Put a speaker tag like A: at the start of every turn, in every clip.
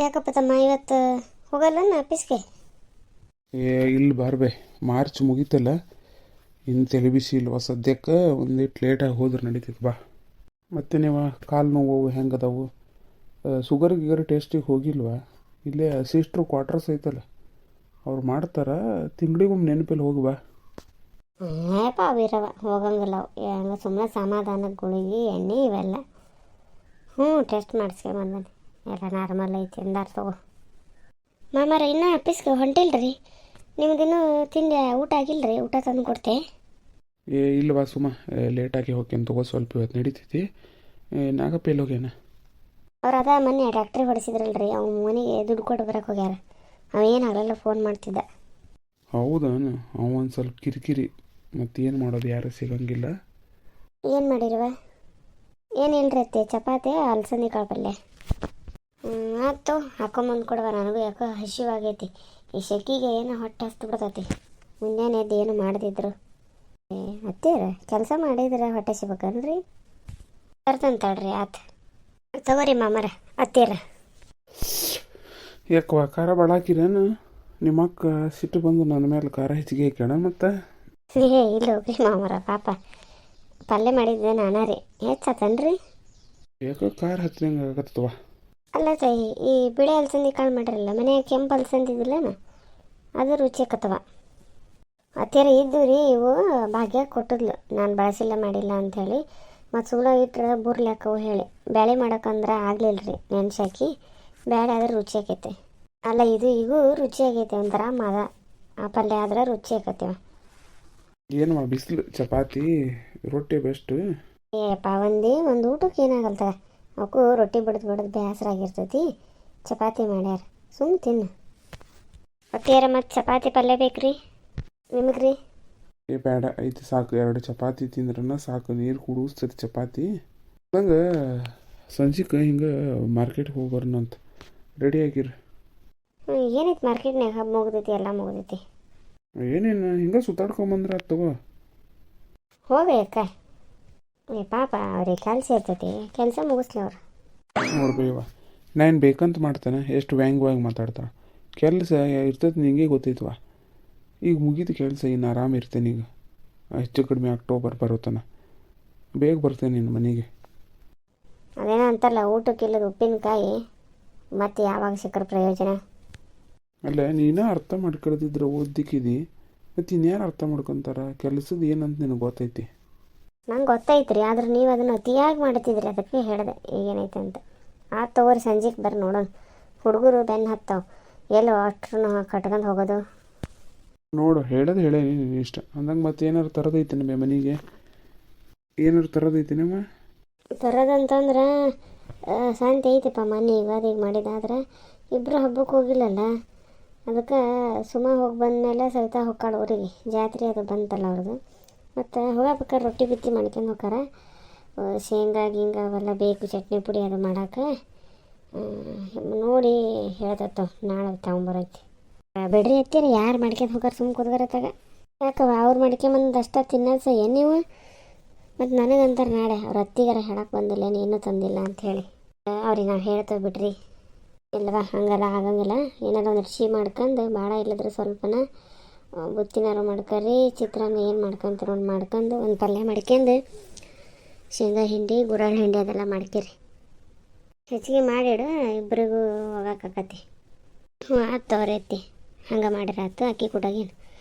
A: ಯಾಕಪ್ಪ ತಮ್ಮ ಇವತ್ತು ಹೋಗಲ್ಲ ಆಫೀಸ್ಗೆ?
B: ಇಲ್ಲಿ ಬಾರ್ಬೆ, ಮಾರ್ಚ್ ಮುಗೀತಲ್ಲ, ಇನ್ನು ತಲೆ ಬಿಸಿ ಇಲ್ವ ಸದ್ಯಕ್ಕೆ. ಒಂದಿಟ್ಟು ಲೇಟಾಗಿ ಹೋದ್ರೆ ನಡೀತೈತೆ ಬಾ. ಮತ್ತೆ ನೀವು ಕಾಲು ನೋವು ಹೆಂಗೆ ಅದಾವು? ಶುಗರ್ ಗಿಗರ್ ಟೇಸ್ಟಿಗೆ ಹೋಗಿಲ್ವಾ? ಇಲ್ಲೇ ಸಿಸ್ಟ್ರು ಕ್ವಾರ್ಟರ್ಸ್ ಐತಲ್ಲ, ಅವ್ರು ಮಾಡ್ತಾರ, ತಿಂಗಳಿಗೊಮ್ಮೆ ನೆನಪಲ್ಲಿ ಹೋಗಿ ಬಾ.
A: ಏಪ ಅವಿರವ ಹೋಗಂಗಿಲ್ಲ ಅವು. ಹಂಗೆ ಸುಮ್ಮನೆ ಸಮಾಧಾನ ಗುಳಿಗೆ ಎಣ್ಣೆ ಇವೆಲ್ಲ. ಟೆಸ್ಟ್ ಮಾಡಿಸ್ಕೊಂಬಂದಾನೆ, ಎಲ್ಲ ನಾರ್ಮಲ್ ಐತಿ ಅಂದಾರ ತಗೋ. ಮಾಮಾರ ಇನ್ನೂ ಆಫೀಸ್ಗೆ ಹೊಂಟಿಲ್ರಿ? ನಿಮ್ದಿನ್ನೂ ತಿಂಡಿ ಊಟ ಆಗಿಲ್ಲರಿ? ಊಟ ತಂದು ಕೊಡ್ತೆ?
B: ಇಲ್ವಾ ಸುಮ್ಮ ಲೇಟಾಗಿ ಹೋಗ್ಯನ್ ತಗೋ, ಸ್ವಲ್ಪ ಇವತ್ತು ನಡೀತೈತಿ. ನಾಗಪ್ಪ ಎಲ್ಲಿ ಹೋಗ್ಯಾನ?
A: ಅವ್ರು ಅದ ಮೊನ್ನೆ ಟ್ಯಾಕ್ಟ್ರಿ ಹೊಡಿಸಿದ್ರಲ್ರಿ, ಅವ್ನ ಮನೆಗೆ ದುಡ್ಡು ಕೊಟ್ಟು ಬರಕ್ಕೆ ಹೋಗ್ಯಾರ. ಅವೇನಾಗಲ್ಲ ಫೋನ್ ಮಾಡ್ತಿದ್ದ.
B: ಹೌದಾನು? ಅವನು ಸ್ವಲ್ಪ ಕಿರಿಕಿರಿ, ಮತ್ತೇನು ಮಾಡೋದು, ಯಾರು ಸಿಗಂಗಿಲ್ಲ.
A: ಏನು ಮಾಡಿರುವ? ಏನು ಇಲ್ರಿ ಅತ್ತೆ, ಚಪಾತಿ ಅಲಸಂದಿ ಕಾಳು ಪಲ್ಯ. ಆಯ್ತು, ಹಾಕೊಂಬಂದು ಕೊಡುವ. ನನಗೂ ಯಾಕೋ ಹಸಿವಾಗೈತಿ. ಈ ಶೆಕಿಗೆ ಏನೋ ಹೊಟ್ಟೆ ಹಸ್ತು ಬಿಡ್ತೈತಿ. ಮುಂಜಾನೆ ಎದ್ದು ಏನು ಮಾಡದಿದ್ರು. ಅತ್ತೀರ ಕೆಲಸ ಮಾಡಿದ್ರೆ ಹೊಟ್ಟೆ ಸಿಗ್ಬೇಕನ್ರಿ? ತರ್ತಂತಾಳ್ರಿ. ಆತು ತಗೋರಿ ಮಾಮರ. ಅತ್ತೀರ
B: ಯಾಕವ ಖಾರ ಭಾಳ ಹಾಕಿರೇನು? ನಿಮ್ಮ ಅಕ್ಕ ಸಿಟ್ಟು ಬಂದು ನನ್ನ ಮೇಲೆ ಖಾರ ಹೆಚ್ಚಿಗೆ ಹಾಕ್ಯಾಣ ಮತ್ತೆ?
A: ಇಲ್ಲ ಹೋಗ್ರಿ ಮಾಮರ, ಪಾಪ ಪಲ್ಯ ಮಾಡಿದ್ದೆ ನಾನಾ ರೀ, ಹೆಚ್ಚತ್ತನ್ರಿ?
B: ಯಾಕೋ ಖಾರ ಹಚ್ಚಿದಂಗೆ ಆಗತ್ತವ.
A: ಅಲ್ಲ ತಾಯಿ, ಈ ಬಿಳಿ ಅಲಸಂದಿ ಕಾಳು ಮಾಡಿರಲ್ಲ, ಮನೆಯಾಗ ಕೆಂಪು ಅಲಸಂದಿದ್ದಿಲ್ಲನ, ಅದು ರುಚಿ ಆಕತ್ತವ. ಅತ್ಯಾರ ಇದ್ದು ರೀ, ಇವು ಭಾಗ್ಯ ಕೊಟ್ಟಿದ್ಲು, ನಾನು ಬಳಸಿಲ್ಲ ಮಾಡಿಲ್ಲ ಅಂಥೇಳಿ. ಮತ್ತು ಸುಳ್ಳ ಇಟ್ಟರೆ ಬುರ್ಲಿ ಹಾಕವು ಹೇಳಿ ಬ್ಯಾಳೆ ಮಾಡೋಕ್ಕಂದ್ರೆ ಆಗಲಿಲ್ಲ ರೀ, ನೆನ್ಸಾಕಿ ಬ್ಯಾಳೆ ಆದ್ರೆ ರುಚಿ ಆಕೈತೆ. ಅಲ್ಲ ಇದು ಈಗೂ ರುಚಿ ಆಗೈತೆ, ಒಂಥರ ಮದ. ಆ ಪಲ್ಯ ಆದ್ರೆ ರುಚಿ ಆಕತ್ತೀವ.
B: ಏನಮ್ಮ ಬಿಸಿಲು, ಚಪಾತಿ ರೊಟ್ಟಿ ಬೆಸ್ಟು.
A: ಏಪ್ಪ ಒಂದು ಊಟಕ್ಕೆ ಏನಾಗಲ್ತದ, ಅವಕ್ಕೂ ರೊಟ್ಟಿ ಬಡ್ದು ಬೇಸರ ಆಗಿರ್ತೈತಿ. ಚಪಾತಿ ಮಾಡ್ಯಾರ, ಸುಮ್ಮ ತಿನ್ನು. ಅತ್ತಿಯಾರ ಮತ್ತು ಚಪಾತಿ ಪಲ್ಯ ಬೇಕ್ರಿ ನಿಮಗೆ ರೀ?
B: ಬೇಡ ಐತಿ ಸಾಕು, 2 ಚಪಾತಿ ತಿಂದ್ರನ ಸಾಕು, ನೀರು ಕುಡಿಸ್ತೈತಿ ಚಪಾತಿ. ನಂಗೆ ಸಂಜಿಕೆ ಹಿಂಗೆ ಮಾರ್ಕೆಟ್ಗೆ ಹೋಗಿ ಬರೋಣಂತ, ರೆಡಿ ಆಗಿರಿ.
A: ಏನೈತಿ ಮಾರ್ಕೆಟ್ನಾಗ? ಹಬ್ಬ ಮುಗ್ದೈತಿ, ಎಲ್ಲ ಮುಗ್ದೈತಿ.
B: ಏನೇನು ಹಿಂಗೆ ಸುತ್ತಾಡ್ಕೊಂಬಂದ್ರೆ ಅದು ತಗೋ.
A: ಹೋಗ್ಬೇಕ ಪಾಪ, ಅವ್ರಿಗೆ ಕೆಲಸ ಇರ್ತೈತಿ, ಕೆಲಸ ಮುಗಿಸ್ಲಿ ಅವ್ರು.
B: ನೋಡ್ಬೇವ, ನಾನು ಬೇಕಂತ ಮಾಡ್ತಾನೆ, ಎಷ್ಟು ವ್ಯಾಂಗ್ವಾಗಿ ಮಾತಾಡ್ತಾಳೆ. ಕೆಲಸ ಇರ್ತೈತಿ ನಿಂಗೆ ಗೊತ್ತೈತವ. ಈಗ ಮುಗೀತು ಕೆಲಸ, ಇನ್ನು ಆರಾಮ ಇರ್ತೇನೆ. ಈಗ ಹೆಚ್ಚು ಕಡಿಮೆ ಅಕ್ಟೋಬರ್ ಬರೋತನ ಬೇಗ ಬರ್ತೇನೆ ನಿನ್ನ ಮನೆಗೆ.
A: ಅದೇನೋ ಅಂತಾರಲ್ಲ, ಊಟಕ್ಕಿಲ್ಲದ ಉಪ್ಪಿನಕಾಯಿ ಮತ್ತು ಯಾವಾಗ ಸಿಕ್ಕರ ಪ್ರಯೋಜನ.
B: ಅಲ್ಲ, ನೀನೇ ಅರ್ಥ ಮಾಡ್ಕೊಳ್ತಿದ್ರೆ ಓದಿಕ್ಕಿದಿ, ಮತ್ತು ಇನ್ಯಾರು ಅರ್ಥ ಮಾಡ್ಕೊತಾರ? ಕೆಲಸದ ಏನಂತ ನಿನಗೆ ಗೊತ್ತೈತಿ.
A: ನಂಗೆ ಗೊತ್ತೈತ್ರಿ, ಆದ್ರೆ ನೀವು ಅದನ್ನು ಅತಿಯಾಗಿ ಮಾಡ್ತಿದ್ರಿ, ಅದಕ್ಕೆ ಹೇಳಿದೆ ಈಗೇನೈತೆ ಅಂತ. ತಗೋರಿ, ಸಂಜೆಗೆ ಬರ್ರಿ ನೋಡೋಣ. ಹುಡುಗರು ಬೆನ್ನು ಹತ್ತಾವ, ಎಲ್ಲೋ ಅಷ್ಟ್ರೂ ಕಟ್ಕೊಂಡು ಹೋಗೋದು.
B: ನೋಡು, ಹೇಳೋದು ಹೇಳೇ ನೀನು ಇಷ್ಟ ಅಂದಂಗೆ. ಮತ್ತೆ ಏನಾರು ತರೋದೈತೆ ನಿಮ್ಮ ಮನೆಗೆ? ಏನಾರು ತರೋದೈತೆ ನಿಮ್ಮ?
A: ತರೋದಂತಂದ್ರೆ ಶಾಂತಿ ಐತಿಪ್ಪ, ಮೊನ್ನೆ ಯುಗಾದಿಗೆ ಮಾಡಿದಾದ್ರೆ ಇಬ್ಬರು ಹಬ್ಬಕ್ಕೆ ಹೋಗಿಲ್ಲಲ್ಲ, ಅದಕ್ಕೆ ಸುಮ್ಮ ಹೋಗಿ ಬಂದಮೇಲೆ ಸವಿತಾ ಹೊಕ್ಕಾಳು ಊರಿಗೆ, ಜಾತ್ರೆ ಅದು ಬಂತಲ್ಲ ಅವ್ರದ್ದು. ಮತ್ತು ಹೋಗ್ಬೇಕಾರೆ ರೊಟ್ಟಿ ಬಿತ್ತಿ ಮಾಡ್ಕೊಂಡು ಹೋಗಾರ. ಶೇಂಗಾ ಗಿಂಗ ಅವೆಲ್ಲ ಬೇಕು, ಚಟ್ನಿ ಪುಡಿ ಅದು ಮಾಡೋಕೆ. ನೋಡಿ ಹೇಳ್ದತ್ತ ನಾಳೆ ತಗೊಂಬರೈತಿ. ಬಿಡ್ರಿ ಎತ್ತೀರಿ, ಯಾರು ಮಾಡ್ಕೊಂಡು ಹೋಗಾರ ಸುಮ್ಮ ಕುದ್ಗರತ್ತಾಗ. ಯಾಕವ ಅವ್ರು ಮಾಡ್ಕೊಂಬಂದು ಅಷ್ಟ ತಿನ್ನೋದು ಏನು ನೀವು? ಮತ್ತು ನನಗಂತಾರೆ ನಾಳೆ ಅವ್ರ ಅತ್ತಿಗಾರ ಹೇಳಕ್ಕೆ ಬಂದಿಲ್ಲ, ನೀನು ತಂದಿಲ್ಲ ಅಂಥೇಳಿ. ಅವ್ರಿಗೆ ನಾವು ಹೇಳ್ತೇವೆ ಬಿಡ್ರಿ. ಇಲ್ವಾ, ಹಂಗೆಲ್ಲ ಆಗಂಗಿಲ್ಲ. ಏನಾರು ಒಂದು ರುಚಿ ಮಾಡ್ಕೊಂಡು, ಭಾಳ ಇಲ್ಲದ್ರೆ ಸ್ವಲ್ಪನ ಬುತ್ತಿನಾರು ಮಾಡ್ಕರಿ, ಚಿತ್ರಾನ್ನ ಏನು ಮಾಡ್ಕೊಂತೀರ ಒಂದು ಮಾಡ್ಕೊಂಡು, ಒಂದು ಪಲ್ಯ ಮಾಡ್ಕೊಂಡು, ಶೇಂಗಾ ಹಿಂಡಿ ಗುರಾಳ್ ಹಿಂಡಿ ಅದೆಲ್ಲ ಮಾಡ್ತೀರಿ. ಹೆಚ್ಚಿಗೆ ಮಾಡಿಡು, ಇಬ್ಬರಿಗೂ ಹೋಗೋಕ್ಕಾಕತಿ. ಆಯ್ತು ಅವ್ರ ಎತ್ತಿ ಹಂಗೆ ಮಾಡಿರಾತು. ಅಕ್ಕಿ ಕೊಡೋಗೇನು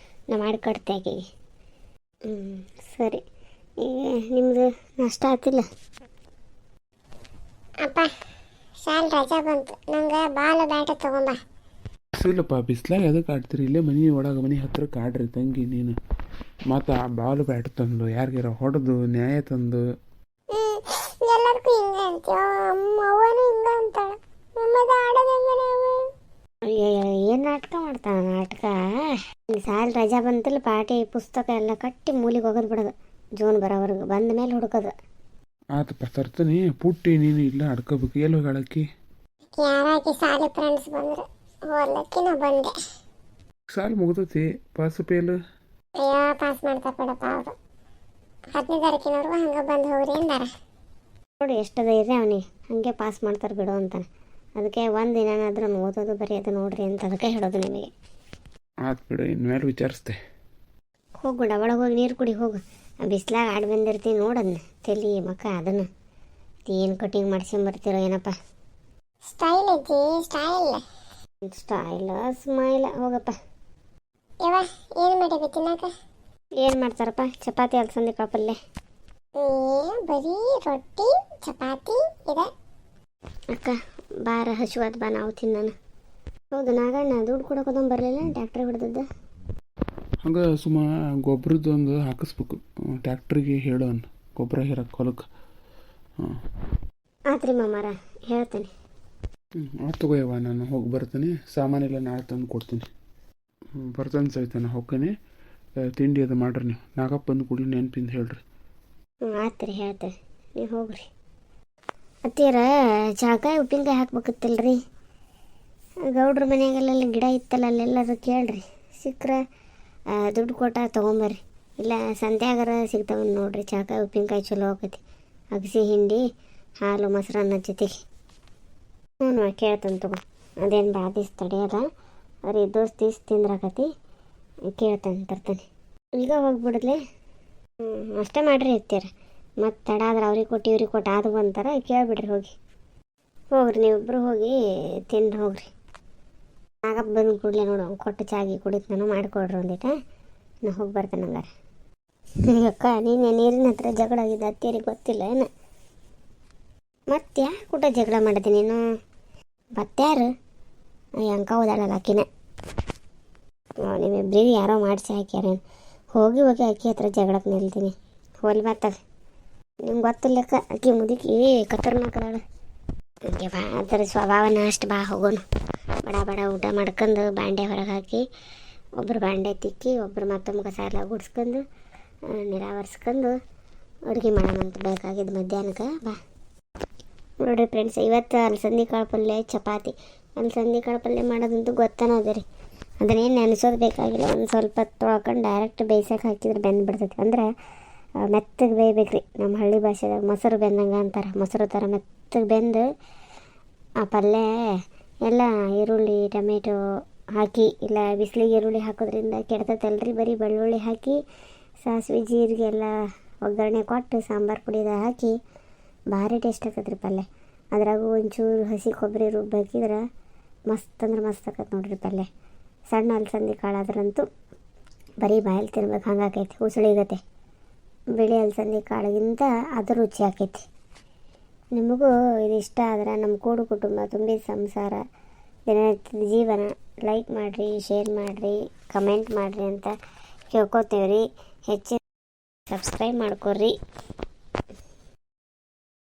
A: ನಾ ಮಾಡಿ ಕೊಡ್ತೆ ಆಕೆಗೆ. ಸರಿ, ಈಗ ನಿಮ್ಮದು ನಾಷ್ಟ ಆತಿಲ್ಲ?
C: ಅಪ್ಪ ಶಾಲೆ ರಜಾ ಬಂತು, ನಂಗೆ ಬಾಲ್ ಬ್ಯಾಟ್ ತಗೊಂಬ.
B: ಇಲ್ಲಪ್ಪ, ಬಿಸ್ಲಾಗ ಅದಕ್ಕೆ ಆಡ್ತೀರಿ? ಇಲ್ಲೇ ಮನೆ ಒಳಗೆ, ಮನೆ ಹತ್ರಕ್ಕೆ ಆಡ್ರಿ ತಂಗಿ ನೀನು. ಮತ್ತು ಆ ಬಾಲು ಬ್ಯಾಟ್ ತಂದು ಯಾರಿಗಾರ ಹೊಡೆದು ನ್ಯಾಯ ತಂದು.
C: ಎಲ್ಲರಿಗೂ ಹಿಂಗೆ ಅಂತೀವ, ಅವನು ಹಿಂಗೆ ಅಂತಾಳೆ. ನಮ್ಮದು ಆಡೋದು ಹೆಂಗೆ ನಾವು?
A: ಏನು ನಾಟಕ ಮಾಡ್ತಾನೆ ನಾಟಕ? ಶಾಲೆ ರಜಾ ಬಂತಿಲ್ಲ, ಪಾಟಿ ಪುಸ್ತಕ ಎಲ್ಲ ಕಟ್ಟಿ ಮೂಲಿಗೆ ಹೋಗೋದು ಬಿಡೋದು, ಜೂನ್ ಬರೋವರೆಗೂ. ಬಂದ ಮೇಲೆ ಹುಡುಕೋದು.
B: ಆತಪ್ಪ ತರ್ತೀನಿ, ಪುಟ್ಟಿ ನೀನು ಇಲ್ಲ ಆಡ್ಕೋಬೇಕು. ಎಲ್ಲಿ ಹೋಗಿ ಆಡಕ್ಕಿ?
C: ಯಾರಾಕಿ ಶಾಲೆ ಫ್ರೆಂಡ್ಸ್ ಬಂದರು, ಓದ್ಲಕ್ಕಿ ನಾ ಬಂದೆ.
B: ಸಾಲು ಮುಗ್ದೈತಿ, ಪಾಸ್ ಪೇಲು?
C: ಅಯ್ಯೋ, ಪಾಸ್ ಮಾಡ್ತಾ ಬಿಡಪ್ಪ ಅವರು. 10ನೇ ತಾರೀಕಿನವ್ರಿಗೂ ಹಂಗೆ ಬಂದು ಹೋಗ್ರಿ ಅಂದಾರ.
A: ನೋಡಿ ಎಷ್ಟು ಧೈರ್ಯ ಅವನಿಗೆ, ಹಾಗೆ ಪಾಸ್ ಮಾಡ್ತಾರೆ ಬಿಡು ಅಂತಾನೆ. ಅದಕ್ಕೆ ಒಂದು ದಿನನಾದ್ರೂ ಓದೋದು ಬರೆಯೋದು ನೋಡ್ರಿ ಅಂತ ಅದಕ್ಕೆ ಹೇಳೋದು ನಿಮಗೆ.
B: ಆತು ಬಿಡು, ಇನ್ಮೇಲೆ ವಿಚಾರಿಸ್ದೆ.
A: ಹೋಗು ಒಳಗೆ ಹೋಗಿ ನೀರು ಕುಡಿ ಹೋಗು. ಬಿಸ್ಲಾಗ ಆಡಿ ಬಂದಿರ್ತೀನಿ ನೋಡೋದನ್ನ ತಲೆ ಮಕ್ಕ ಅದನ್ನು ಏನು ಕಟಿಂಗ್ ಮಾಡ್ಸ್ಕೊಂಬರ್ತೀರೋ ಏನಪ್ಪ.
C: ಸ್ಟೈಲ್ ಅಜ್ಜಿ ಸ್ಟೈಲ್.
A: ಸ್ಟೈಲ ಸ್ಮೈಲ ಹೋಗಪ್ಪ.
C: ಯವ್ವ ಏನು ಮಾಡಿದೆ ತಿನ್ನಕ?
A: ಏನು ಮಾಡ್ತಾರಪ್ಪ? ಚಪಾತಿ ಅಲಸಂದಿ ಕಾಳು ಪಲ್ಯ.
C: ಬರೀ ರೊಟ್ಟಿ ಚಪಾತಿ ಇದೆ.
A: ಅಕ್ಕ ಬಾರ ಹಸುವಾದ ಬಾ ನಾವು ತಿನ್ನೋಣ. ಹೌದು ನಾಗಣ್ಣ ದುಡ್ಡು ಕೊಡೋಕೋದೊಂದು ಬರಲಿಲ್ಲ ಟ್ಯಾಕ್ಟ್ರಿ ಹೊಡೆದದ್ದ.
B: ಹಂಗೆ ಸುಮ್ಮ ಗೊಬ್ಬರದ್ದೊಂದು ಹಾಕಿಸ್ಬೇಕು ಟ್ಯಾಕ್ಟ್ರಿಗೆ ಹೇಳೋನ್ ಗೊಬ್ಬರ ಹೇರಕ್ಕೆ ಹೊಲಕ್ಕೆ. ಹಾಂ
A: ಆತ್ರಿ ಮಾಮಾರ ಹೇಳ್ತೇನೆ.
B: ಆತು ತಗೋಯವ್ವ, ನಾನು ಹೋಗಿ ಬರ್ತೀನಿ. ಸಾಮಾನೆಲ್ಲ ನಾಳೆ ತಂದು ಕೊಡ್ತೀನಿ. ಬರ್ತಾನೆ ಸರಿತಾನೆ ಹೋಗ್ತೀನಿ. ತಿಂಡಿ ಅದು ಮಾಡ್ರಿ ನೀವು. ನಾಗಪ್ಪ ಬಂದು ಕುಡಿ ನೆನಪಿಂದ ಹೇಳ್ರಿ.
A: ಆತ್ರಿ ಹೇಳ್ತೇವೆ, ನೀವು ಹೋಗ್ರಿ. ಅತ್ತೀರ ಚಾಕಾಯಿ ಉಪ್ಪಿನಕಾಯಿ ಹಾಕ್ಬೇಕತ್ತಲ್ರಿ. ಗೌಡ್ರ ಮನೆಯಾಗಲ್ಲೆಲ್ಲ ಗಿಡ ಇತ್ತಲ್ಲ ಅಲ್ಲೆಲ್ಲರೂ ಕೇಳ್ರಿ, ಸಿಕ್ಕರೆ ದುಡ್ಡು ಕೊಟ್ಟ ತೊಗೊಂಬರ್ರಿ. ಇಲ್ಲ ಸಂತ್ಯಾಗರ ಸಿಗ್ತಾವ ನೋಡ್ರಿ. ಚಾಕಾಯಿ ಉಪ್ಪಿನಕಾಯಿ ಚಲೋ ಆಕತಿ. ಅಗಸಿ ಹಿಂಡಿ ಹಾಲು ಮೊಸರನ್ನ ಜೊತೆಗೆ. ಹ್ಞೂ ಕೇಳ್ತಾನೆ ತಗೋ. ಅದೇನು ಭಾಳ ದಿವ್ಸ ತಡೆಯಲ್ಲ, ಅವ್ರಿ ದೀಸ್ ತಿಂದ್ರಾಕತಿ. ಕೇಳ್ತಾನೆ ತರ್ತಾನೆ. ಈಗ ಹೋಗ್ಬಿಡದ್ಲೆ. ಅಷ್ಟೇ ಮಾಡಿರಿ ಇರ್ತೀರ. ಮತ್ತು ತಡ ಆದ್ರೆ ಅವ್ರಿಗೆ ಕೊಟ್ಟು ಇವ್ರಿಗೆ ಕೊಟ್ಟು ಅದು ಅಂತಾರೆ. ಕೇಳಿಬಿಡ್ರಿ ಹೋಗ್ರಿ ನೀವಿಬ್ಬರು ಹೋಗಿ ತಿಂದು ಹೋಗ್ರಿ. ನಾಗಪ್ಪ ಬಂದು ಕೂಡಲೇ ನೋಡು ಕೊಟ್ಟು ಚಾಗಿ ಕುಡಿತು ನಾನು ಮಾಡಿಕೊಡ್ರಿ ಒಂದಿಟ. ನಾ ಹೋಗಿ ಬರ್ತೇನೆ ಹಂಗಾರೆ. ಅಕ್ಕ ನೀನು ನೀರಿನ ಹತ್ರ ಜಗಳ ಆಗಿದ್ದ ಅತ್ತೇರಿಗೆ ಗೊತ್ತಿಲ್ಲ ಏನು? ಮತ್ತೆ ಯಾಕೆ ಊಟ ಜಗಳ ಮಾಡಿದೆ ನೀನು? ಮತ್ತಾರು ಅಂಕ ಓದಾಳಲ್ಲ ಆಕಿನ. ನಿಮ್ಮಿಬ್ಬರಿಗೆ ಯಾರೋ ಮಾಡಿಸಿ ಹಾಕ್ಯಾರೇನು? ಹೋಗಿ ಆಕಿ ಹತ್ರ ಜಗಳಕ್ಕೆ ನಿಲ್ತೀನಿ. ಹೋಲಿ ಬತ್ತಾಗ ನಿಮ್ಗೆ ಗೊತ್ತಿಲ್ಲಕ್ಕ ಆಕಿ ಮುದುಕಿ ಕತ್ತರ್ನಾಕದಾಳ. ನನಗೆ ಬಾ ಅದರ ಸ್ವಭಾವನ ಅಷ್ಟು ಬಾ ಹೋಗೋಣ. ಬಡ ಊಟ ಮಾಡ್ಕೊಂಡು ಬಾಂಡೆ ಹೊರಗೆ ಹಾಕಿ ಒಬ್ಬರು ಬಾಂಡೆ ತಿಕ್ಕಿ ಒಬ್ಬರು ಮತ್ತೊಮ್ಮೆ ಕಸಾಲ ಗುಡ್ಸ್ಕೊಂಡು ನಿರಾವರ್ಸ್ಕೊಂಡು ಅಡುಗೆ ಮಾಡೋಣಂತ ಬೇಕಾಗಿದ್ದು ಮಧ್ಯಾಹ್ನಕ್ಕೆ ಬಾ. ನೋಡಿರಿ ಫ್ರೆಂಡ್ಸ್, ಇವತ್ತು ಅಲಸಂದಿ ಕಾಳು ಪಲ್ಯ ಚಪಾತಿ. ಅಲಸಂದಿ ಕಾಳು ಪಲ್ಯ ಮಾಡೋದಂತೂ ಗೊತ್ತನೋದು ರೀ. ಅದನ್ನೇನು ನೆನೆಸೋದು ಬೇಕಾಗಿಲ್ಲ. ಒಂದು ಸ್ವಲ್ಪ ತೊಳ್ಕೊಂಡು ಡೈರೆಕ್ಟ್ ಬೇಯ್ಸಕ್ಕೆ ಹಾಕಿದ್ರೆ ಬೆಂದು ಬಿಡ್ತೈತಿ. ಅಂದ್ರೆ ಮೆತ್ತಗೆ ಬೇಯ್ಬೇಕು ರೀ. ನಮ್ಮ ಹಳ್ಳಿ ಭಾಷೆದಾಗ ಮೊಸರು ಬೆಂದಂಗೆ ಅಂತಾರೆ. ಮೊಸರು ಥರ ಮೆತ್ತಗೆ ಬೆಂದು ಆ ಪಲ್ಯ ಎಲ್ಲ ಈರುಳ್ಳಿ ಟೊಮೆಟೊ ಹಾಕಿ, ಇಲ್ಲ ಬಿಸಿಲಿಗೆ ಈರುಳ್ಳಿ ಹಾಕೋದ್ರಿಂದ ಕೆಡ್ತೈತಲ್ರಿ. ಬರೀ ಬೆಳ್ಳುಳ್ಳಿ ಹಾಕಿ ಸಾಸಿವೆ ಜೀರಿಗೆ ಎಲ್ಲ ಒಗ್ಗರಣೆ ಕೊಟ್ಟು ಸಾಂಬಾರು ಪುಡಿದ ಹಾಕಿ ಭಾರಿ ಟೇಸ್ಟ್ ಆಕತ್ರಿ ಪಲ್ಯ. ಅದ್ರಾಗೂ ಒಂಚೂರು ಹಸಿ ಕೊಬ್ಬರಿ ರುಬ್ಬೇಕಿದ್ರೆ ಮಸ್ತ್ ಅಂದ್ರೆ ಮಸ್ತ್ ಆಕತ್ತೆ ನೋಡ್ರಿ ಪಲ್ಯ. ಸಣ್ಣ ಅಲಸಂದಿ ಕಾಳಾದ್ರಂತೂ ಬರೀ ಬಾಯಲ್ಲಿ ತಿನ್ಬೇಕು ಹಂಗಾಕೈತಿ. ಉಸುಳಿಗತ್ತೆ. ಬಿಳಿ ಅಲಸಂದಿ ಕಾಳಿಗಿಂತ ಅದು ರುಚಿ ಆಕೈತಿ. ನಿಮಗೂ ಇದು ಇಷ್ಟ ಆದ್ರೆ ನಮ್ಮ ಕೂಡು ಕುಟುಂಬ ತುಂಬಿದ ಸಂಸಾರ ದಿನನಿತ್ಯದ ಜೀವನ ಲೈಕ್ ಮಾಡಿರಿ, ಶೇರ್ ಮಾಡಿರಿ, ಕಮೆಂಟ್ ಮಾಡಿರಿ ಅಂತ ಕೇಳ್ಕೊತೇವ್ರಿ. ಹೆಚ್ಚಿನ ಸಬ್ಸ್ಕ್ರೈಬ್ ಮಾಡ್ಕೊರಿ.